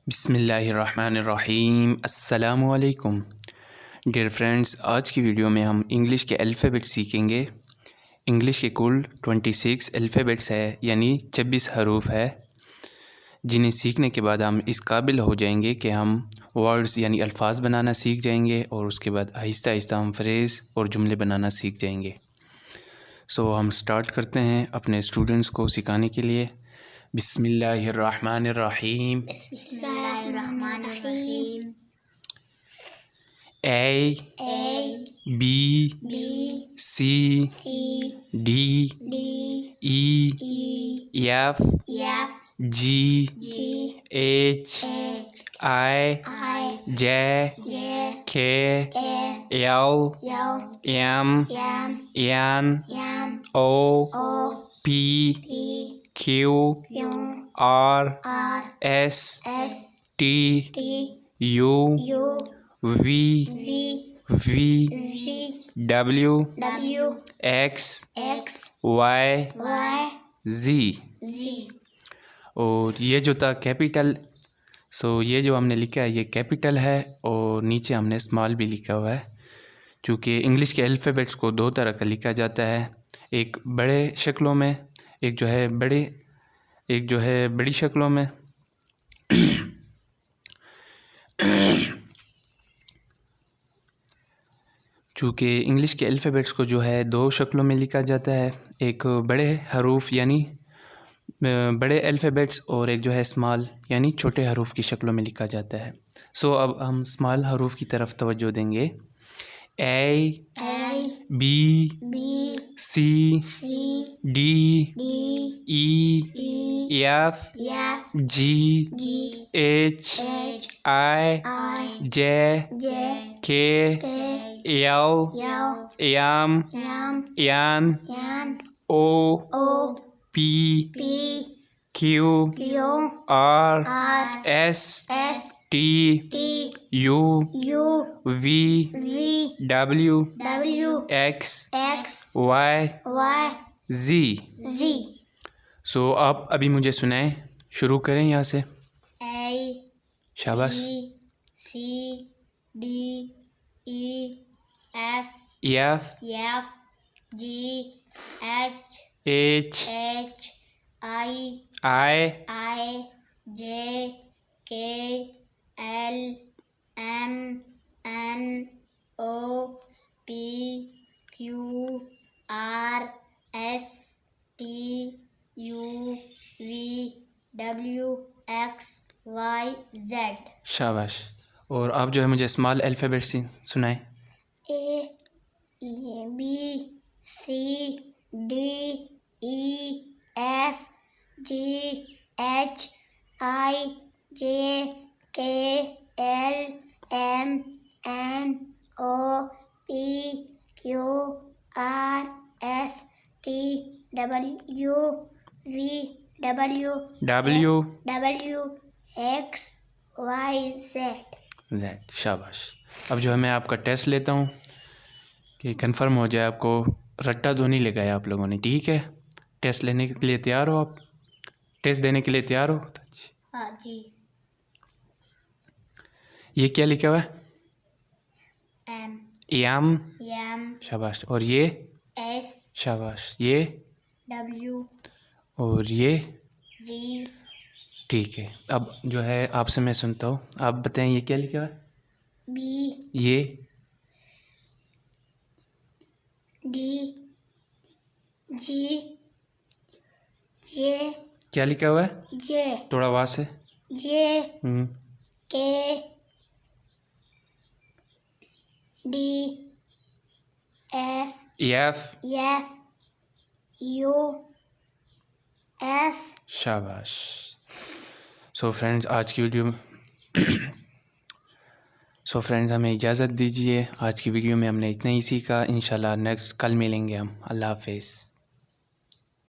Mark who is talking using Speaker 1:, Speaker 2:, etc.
Speaker 1: بسم اللہ الرحمن الرحیم۔ السلام علیکم ڈیئر فرینڈس، آج کی ویڈیو میں ہم انگلش کے الفابیٹ سیکھیں گے۔ انگلش کے کل 26 الفابیٹس ہے، یعنی 26 حروف ہے، جنہیں سیکھنے کے بعد ہم اس قابل ہو جائیں گے کہ ہم ورڈز یعنی الفاظ بنانا سیکھ جائیں گے، اور اس کے بعد آہستہ آہستہ ہم فریز اور جملے بنانا سیکھ جائیں گے۔ ہم سٹارٹ کرتے ہیں اپنے اسٹوڈنٹس کو سکھانے کے لیے۔ بسم اللہ الرحمن الرحیم۔
Speaker 2: بسم اللہ الرحمن الرحیم۔
Speaker 1: A B C D E F G H I J K L M N O P Q R S T U V W X Y Z۔ اور یہ جو تھا کیپیٹل، یہ جو ہم نے لکھا ہے یہ کیپیٹل ہے، اور نیچے ہم نے اسمال بھی لکھا ہوا ہے، چونکہ انگلش کے الفابیٹس کو دو طرح کا لکھا جاتا ہے، ایک بڑے شکلوں میں، ایک جو ہے بڑی شکلوں میں۔ چونکہ انگلش کے الفابیٹس کو جو ہے دو شکلوں میں لکھا جاتا ہے، ایک بڑے حروف یعنی بڑے الفابیٹس، اور ایک جو ہے اسمال یعنی چھوٹے حروف کی شکلوں میں لکھا جاتا ہے۔ اب ہم اسمال حروف کی طرف توجہ دیں گے۔ A B C D E F G H I J K L M N O P Q R S T U V W X Y Z۔ آپ ابھی مجھے سنائیں، شروع کریں یہاں سے۔ شاباش۔
Speaker 2: C D E F G H I J K L M N O P Q R S T U V W X Y Z۔
Speaker 1: شاباش۔ اور آپ جو ہے مجھے اسمال الفابیٹ سنائیں۔
Speaker 2: A B C D E F G H I J K L M N O P Q R S T U V W X Y Z۔
Speaker 1: شاباش۔ اب جو ہے میں آپ کا ٹیسٹ لیتا ہوں کہ کنفرم ہو جائے، آپ کو رٹا تو نہیں لگایا آپ لوگوں نے، ٹھیک ہے؟ ٹیسٹ لینے کے لیے تیار ہو؟ آپ ٹیسٹ دینے کے لیے تیار ہو؟
Speaker 2: ہاں جی۔
Speaker 1: یہ کیا لکھا ہوا ہے؟
Speaker 2: M۔
Speaker 1: شاباش۔ اور یہ؟
Speaker 2: S۔
Speaker 1: شاباش۔ یہ؟
Speaker 2: W۔
Speaker 1: اور یہ؟
Speaker 2: G۔
Speaker 1: ٹھیک ہے۔ اب جو ہے آپ سے میں سنتا ہوں، آپ بتائیں یہ کیا لکھا ہوا ہے؟
Speaker 2: B۔
Speaker 1: یہ؟
Speaker 2: D۔ G۔ J۔
Speaker 1: کیا لکھا ہوا ہے؟
Speaker 2: J۔
Speaker 1: تھوڑا آواز سے۔
Speaker 2: J K D F U S۔
Speaker 1: شاباش۔ فرینڈز آج کی ویڈیو فرینڈز ہمیں اجازت دیجیے، آج کی ویڈیو میں ہم نے اتنا ہی سیکھا، انشاءاللہ نیکسٹ کل ملیں گے ہم۔ اللہ حافظ۔